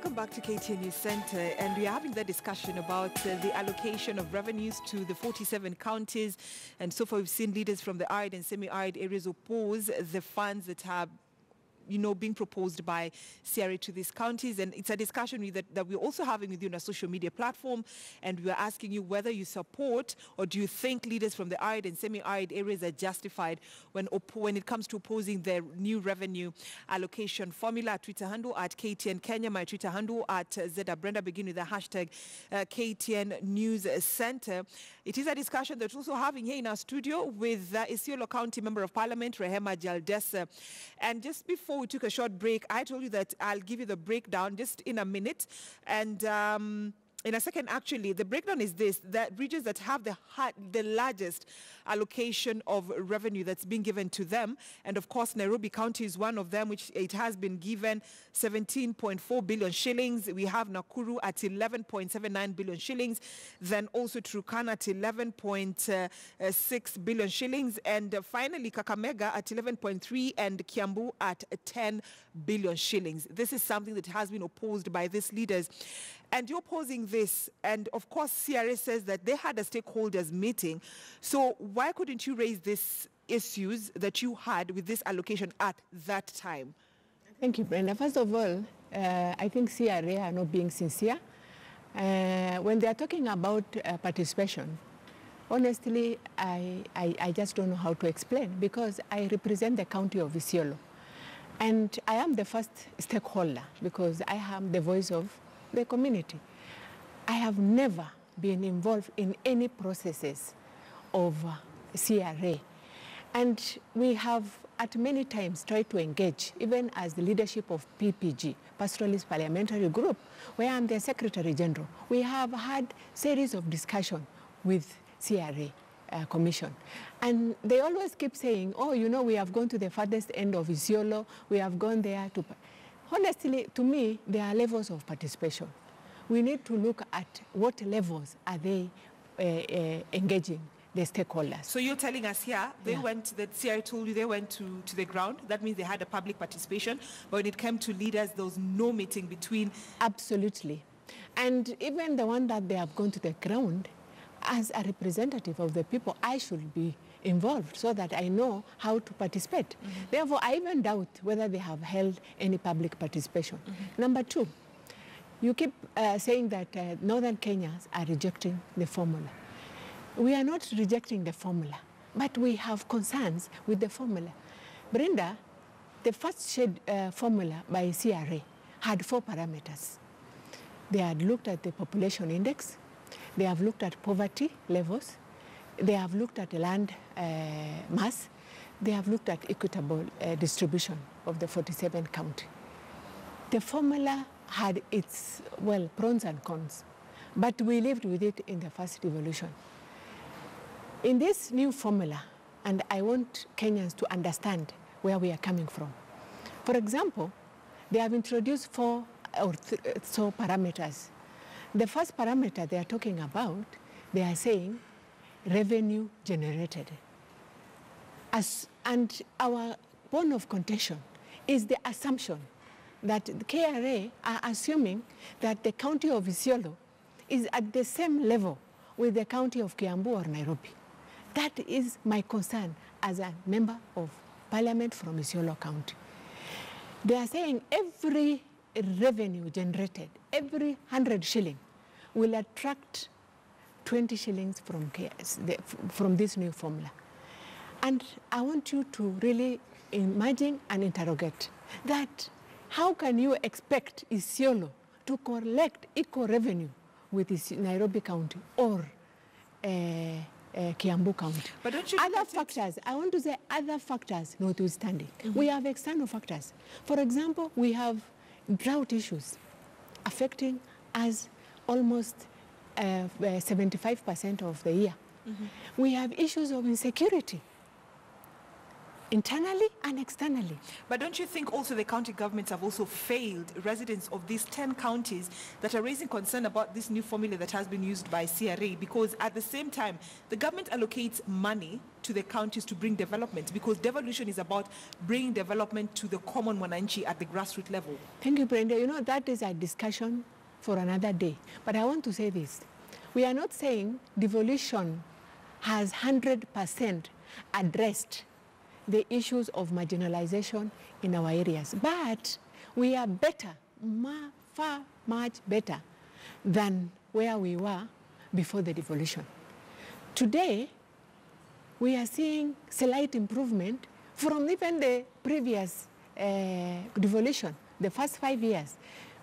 Welcome back to KTN News Center, and we are having that discussion about the allocation of revenues to the 47 counties. And so far we've seen leaders from the arid and semi-arid areas oppose the funds that have being proposed by CRA to these counties. And it's a discussion that we're also having with you on a social media platform. And we're asking you whether you support or do you think leaders from the arid and semi-arid areas are justified when it comes to opposing their new revenue allocation formula. Twitter handle at KTN Kenya, my Twitter handle at Zeda Brenda, begin with the hashtag KTN News Center. It is a discussion that we're also having here in our studio with Isiolo County Member of Parliament, Rehema Jaldesa. And just before we took a short break, I told you that I'll give you the breakdown just in a minute. And in a second, actually, the breakdown is this: that regions that have the largest allocation of revenue that's being given to them, and of course Nairobi County is one of them, which it has been given 17.4 billion shillings. We have Nakuru at 11.79 billion shillings, then also Turkana at 11.6 billion shillings, and finally Kakamega at 11.3 and Kiambu at 10 billion shillings. This is something that has been opposed by these leaders. And you're opposing this, and of course CRA says that they had a stakeholders meeting. So why couldn't you raise these issues that you had with this allocation at that time? Thank you, Brenda. First of all, I think CRA are not being sincere. When they are talking about participation, honestly, I just don't know how to explain, because I represent the county of Isiolo. And I am the first stakeholder because I am the voice of the community. I have never been involved in any processes of CRA. And we have at many times tried to engage, even as the leadership of PPG, Pastoralist Parliamentary Group, where I'm the Secretary General. We have had series of discussion with CRA Commission. And they always keep saying, oh, we have gone to the farthest end of Isiolo, we have gone there to... Honestly, to me, there are levels of participation. We need to look at what levels are they engaging the stakeholders. So you're telling us here, that CRA told you they went to the ground. That means they had a public participation. But when it came to leaders, there was no meeting between... Absolutely. And even the one that they have gone to the ground, as a representative of the people, I should be involved so that I know how to participate. Therefore, I even doubt whether they have held any public participation. Number two, you keep saying that Northern Kenyans are rejecting the formula. We are not rejecting the formula, but we have concerns with the formula. Brenda, the first formula by CRA had 4 parameters. They had looked at the population index, they have looked at poverty levels, they have looked at land mass, they have looked at equitable distribution of the 47 county. The formula had its, pros and cons, but we lived with it in the first evolution. In this new formula, and I want Kenyans to understand where we are coming from. For example, they have introduced 4 or so parameters. The first parameter they are talking about, they are saying revenue generated. And our bone of contention is the assumption that the KRA are assuming that the county of Isiolo is at the same level with the county of Kiambu or Nairobi. That is my concern as a member of parliament from Isiolo County. They are saying every revenue generated, every 100 shilling will attract 20 shillings from this new formula. And I want you to really imagine and interrogate that how can you expect Isiolo to collect equal revenue with Nairobi County or Kiambu County? But don't you other factors, I want to say other factors notwithstanding. We have external factors. For example, we have drought issues affecting us almost 75% of the year. We have issues of insecurity. internally and externally. But don't you think also the county governments have also failed residents of these 10 counties that are raising concern about this new formula that has been used by CRA? Because at the same time, the government allocates money to the counties to bring development, because devolution is about bringing development to the common mwananchi at the grassroots level. Thank you, Brenda. You know, that is a discussion for another day. But I want to say this. We are not saying devolution has 100% addressed the issues of marginalization in our areas. But we are better, far much better than where we were before the devolution. Today, we are seeing slight improvement from even the previous devolution, the first 5 years.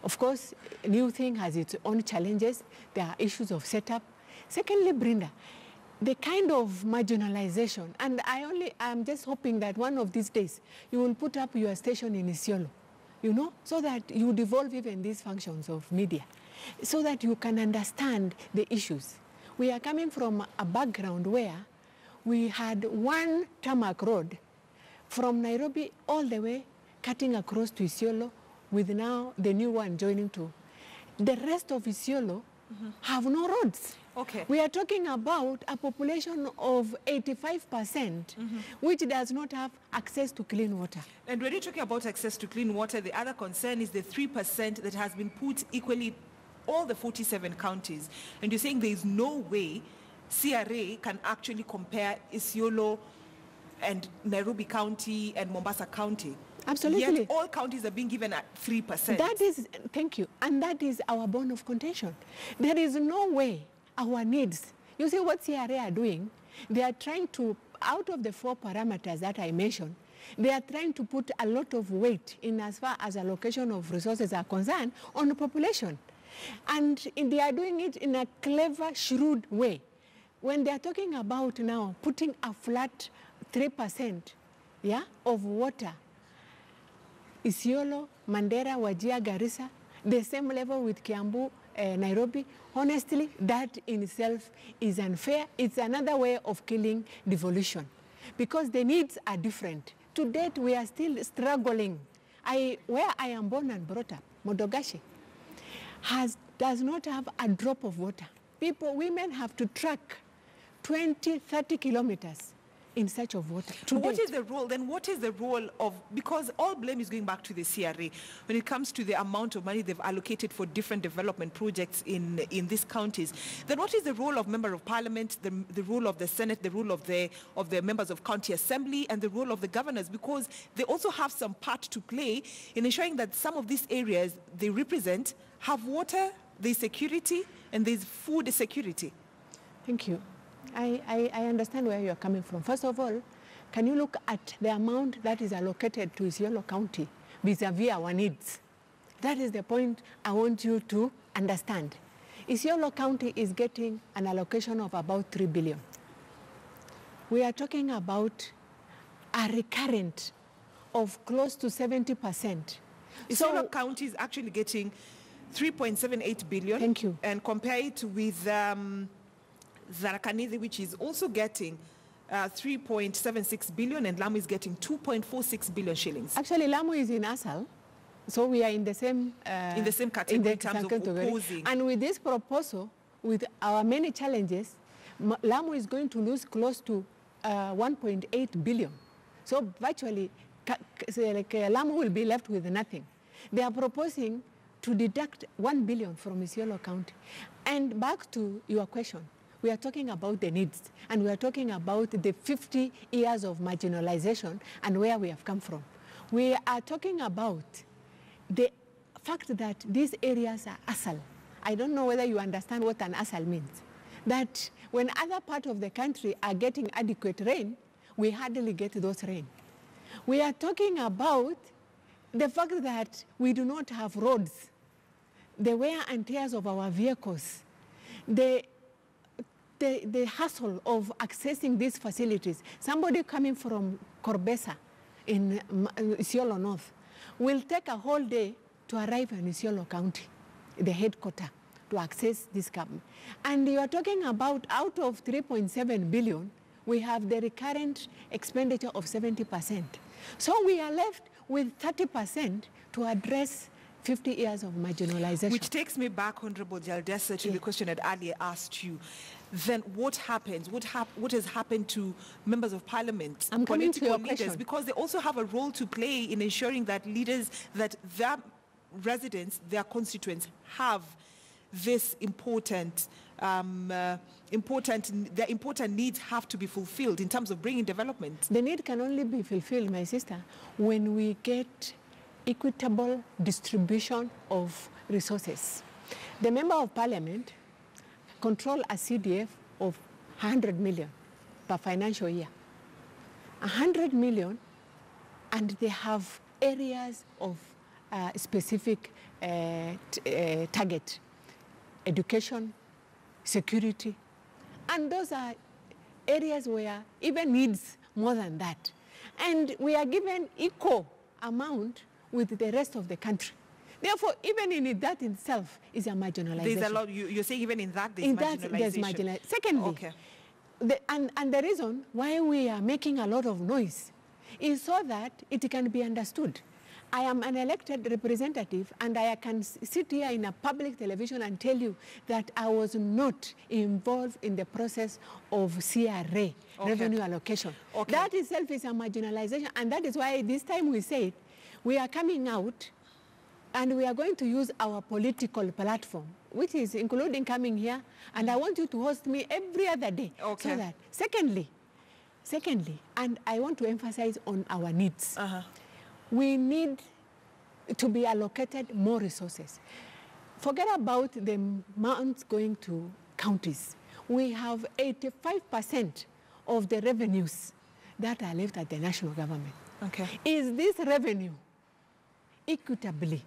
Of course, a new thing has its own challenges. There are issues of setup. Secondly, Brenda, the kind of marginalization, and I'm just hoping that one of these days you will put up your station in Isiolo, you know, so that you devolve even these functions of media, so that you can understand the issues. We are coming from a background where we had one tarmac road from Nairobi all the way cutting across to Isiolo, with now the new one joining to. The rest of Isiolo have no roads. Okay. We are talking about a population of 85%, which does not have access to clean water. And when you're talking about access to clean water, the other concern is the 3% that has been put equally all the 47 counties. And you're saying there is no way CRA can actually compare Isiolo and Nairobi County and Mombasa County. Absolutely. Yet all counties are being given at 3%. That is, thank you, and that is our bone of contention. There is no way our needs, you see what CRA are doing, they are trying to, out of the 4 parameters that I mentioned, they are trying to put a lot of weight in as far as allocation of resources are concerned on the population. And they are doing it in a clever, shrewd way. When they are talking about now putting a flat 3%, yeah, of water, Isiolo, Mandera, Wajir, Garissa, the same level with Kiambu, Nairobi, honestly, that in itself is unfair. It's another way of killing devolution because the needs are different. To date, we are still struggling. Where I am born and brought up, Modogashi, does not have a drop of water. Women have to trek 20, 30 kilometers in search of water. What is the role, then what is the role of, because all blame is going back to the CRA when it comes to the amount of money they've allocated for different development projects in these counties, then what is the role of Member of Parliament, the role of the Senate, the role of the members of County Assembly, and the role of the governors, because they also have some part to play in ensuring that some of these areas they represent have water, there's security, and there's food security. Thank you. I understand where you are coming from. First of all, can you look at the amount that is allocated to Isiolo County vis-a-vis our needs? That is the point I want you to understand. Isiolo County is getting an allocation of about 3 billion. We are talking about a recurrent of close to 70%. Isiolo County is actually getting 3.78 billion. Thank you. And compare it with Tharaka-Nithi, which is also getting 3.76 billion, and Lamu is getting 2.46 billion shillings. Actually, Lamu is in ASAL, so we are in the same category in terms of opposing. And with this proposal, with our many challenges, Lamu is going to lose close to 1.8 billion. So virtually, Lamu will be left with nothing. They are proposing to deduct 1 billion from Isiolo County. And back to your question, we are talking about the needs, and we are talking about the 50 years of marginalization and where we have come from. We are talking about the fact that these areas are ASAL. I don't know whether you understand what an ASAL means. That when other parts of the country are getting adequate rain, we hardly get those rain. We are talking about the fact that we do not have roads, the wear and tears of our vehicles, the hassle of accessing these facilities. Somebody coming from Korbesa in Isiolo North will take a whole day to arrive in Isiolo County, the headquarters, to access this government. And you are talking about out of 3.7 billion, we have the recurrent expenditure of 70%. So we are left with 30% to address 50 years of marginalization. Which takes me back, Honorable Jaldesa, to the question that earlier asked you. Then what happens? What has happened to members of parliament, political leaders? Because they also have a role to play in ensuring that leaders, that their residents, their constituents have this important needs have to be fulfilled in terms of bringing development. The need can only be fulfilled, my sister, when we get equitable distribution of resources. The member of parliament control a CDF of 100 million per financial year. 100 million, and they have areas of specific target: education, security, and those are areas where even needs more than that. And we are given equal amount with the rest of the country. Therefore, even in that itself is a marginalization. There's a lot, you're saying even in that there's marginalization. There's marginalization. Secondly, okay. And the reason why we are making a lot of noise is so that it can be understood. I am an elected representative, and I can sit here in a public television and tell you that I was not involved in the process of CRA, revenue allocation. That itself is a marginalization, and that is why this time we said we are coming out and we are going to use our political platform, which is including coming here, and I want you to host me every other day. So that, secondly, and I want to emphasize on our needs. We need to be allocated more resources. Forget about the amounts going to counties. We have 85% of the revenues that are left at the national government. Is this revenue equitably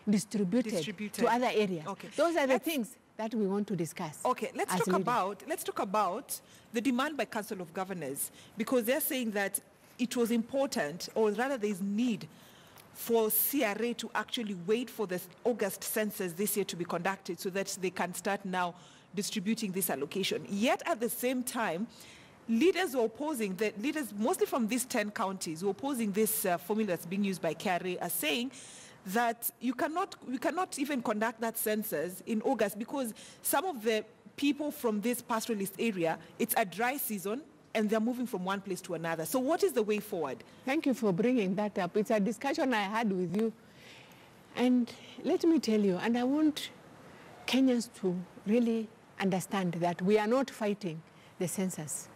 distributed to other areas? Those are the things that we want to discuss. Let's talk about the demand by Council of Governors, because they're saying that it was important, or rather there's need for CRA to actually wait for the August census this year to be conducted so that they can start now distributing this allocation. Yet at the same time, leaders were opposing, the leaders mostly from these 10 counties who are opposing this formula that's being used by KRA, are saying that we cannot even conduct that census in August because some of the people from this pastoralist area, it's a dry season and they're moving from one place to another. So what is the way forward? Thank you for bringing that up. It's a discussion I had with you. And let me tell you, and I want Kenyans to really understand that we are not fighting the census.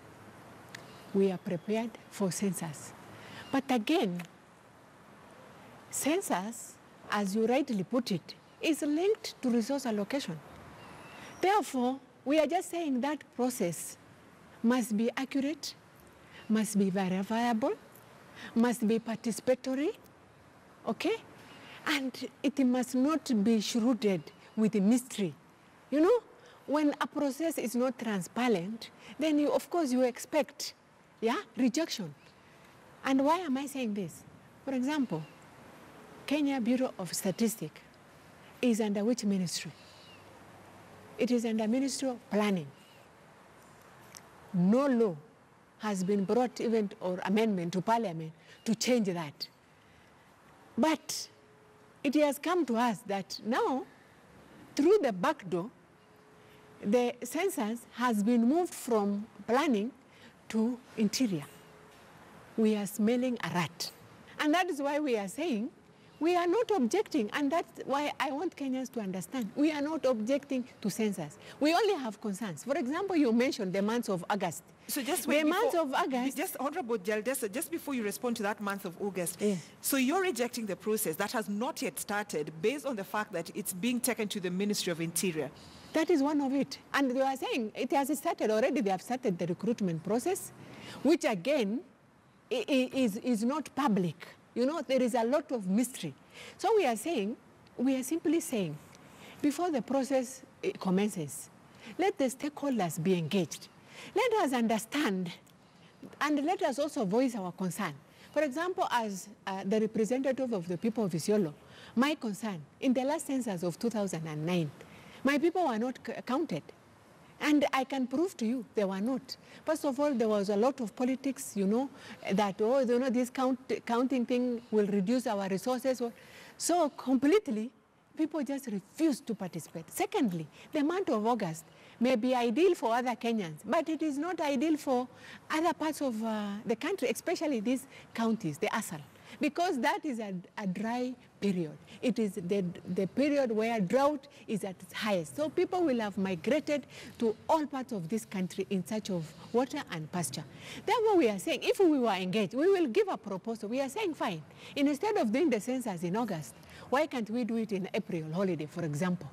We are prepared for census. But again, census, as you rightly put it, is linked to resource allocation. Therefore, we are just saying that process must be accurate, must be verifiable, must be participatory, and it must not be shrouded with mystery. You know, when a process is not transparent, then you, of course, you expect, rejection. And why am I saying this? For example, Kenya Bureau of Statistics is under which ministry? It is under Ministry of Planning. No law has been brought even or amendment to Parliament to change that. But it has come to us that now, through the back door, the census has been moved from planning to interior. We are smelling a rat. And that is why we are saying we are not objecting, and that's why I want Kenyans to understand. We are not objecting to census. We only have concerns. For example, you mentioned the month of August. So just the month of August. Just Honorable Jaldesa, just before you respond to that month of August, so you're rejecting the process that has not yet started based on the fact that it's being taken to the Ministry of Interior. That is one of it. And they are saying it has started already. They have started the recruitment process, which again is not public. You know, there is a lot of mystery. So we are simply saying, before the process commences, let the stakeholders be engaged. Let us understand, and let us also voice our concern. For example, as the representative of the people of Isiolo, my concern, in the last census of 2009, my people were not counted. And I can prove to you they were not. First of all, there was a lot of politics, that, this counting thing will reduce our resources. So completely, people just refused to participate. Secondly, the month of August may be ideal for other Kenyans, but it is not ideal for other parts of the country, especially these counties, the ASAL, because that is a dry period. It is the period where drought is at its highest. So people will have migrated to all parts of this country in search of water and pasture. Therefore, we are saying, if we were engaged, we will give a proposal. We are saying, fine, instead of doing the census in August, why can't we do it in April holiday, for example?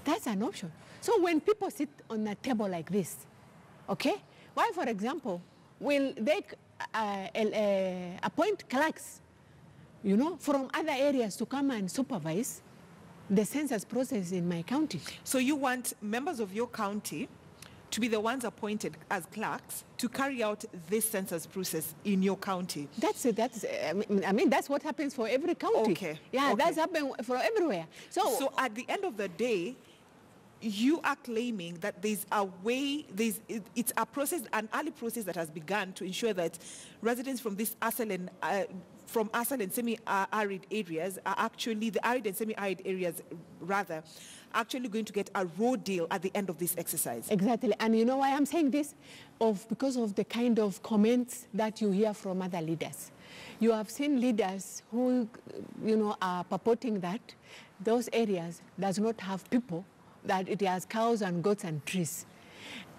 That's an option. So when people sit on a table like this, okay, why, for example, will they appoint clerks, from other areas to come and supervise the census process in my county? So you want members of your county to be the ones appointed as clerks to carry out this census process in your county? That's what happens for every county. Okay. Yeah, okay. That's happening for everywhere. So at the end of the day, you are claiming that there's a way, it's a process, an early process that has begun to ensure that residents from this ASAL and semi-arid areas are actually, the arid and semi-arid areas rather, actually going to get a road deal at the end of this exercise. Exactly. And you know why I'm saying this? Because of the kind of comments that you hear from other leaders. You have seen leaders who, are purporting that those areas does not have people, that it has cows and goats and trees.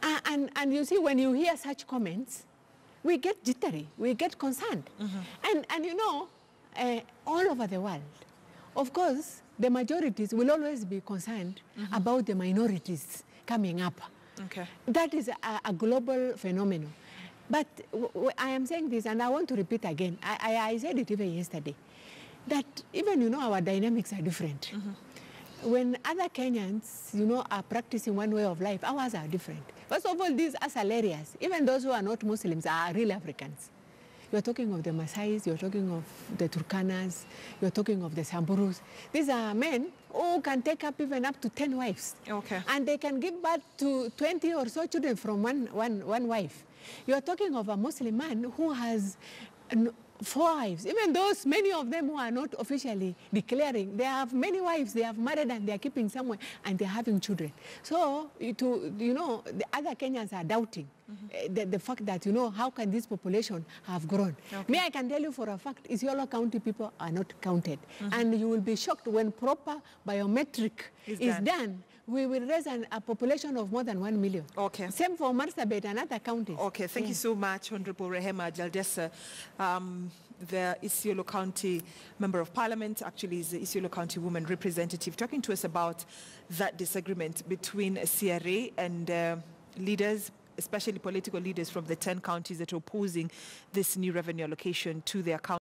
And you see, when you hear such comments, we get jittery, we get concerned. Mm-hmm. And all over the world, of course, the majorities will always be concerned mm-hmm. about the minorities coming up. Okay. That is a global phenomenon. But I am saying this, and I want to repeat again. I said it even yesterday, that even, our dynamics are different. Mm-hmm. When other Kenyans, are practicing one way of life, ours are different. First of all, these ASAL areas, even those who are not Muslims, are real Africans. You're talking of the Maasais, you're talking of the Turkanas, you're talking of the Samburus. These are men who can take even up to 10 wives. Okay. And they can give birth to 20 or so children from one wife. You're talking of a Muslim man who has 4 wives. Even those, many of them who are not officially declaring, they have many wives, they have married and they are keeping somewhere and they're having children. So, the other Kenyans are doubting mm-hmm. the fact that, how can this population have grown? Okay. Me, I can tell you for a fact, Isiolo County people are not counted. Mm-hmm. And you will be shocked when proper biometric is done. We will raise a population of more than 1 million. Okay. Same for Marsabit and other counties. Okay, thank you so much, Honorable Rehema Jaldesa, the Isiolo County Member of Parliament, actually is the Isiolo County Woman Representative, talking to us about that disagreement between CRA and leaders, especially political leaders from the 10 counties that are opposing this new revenue allocation to their county.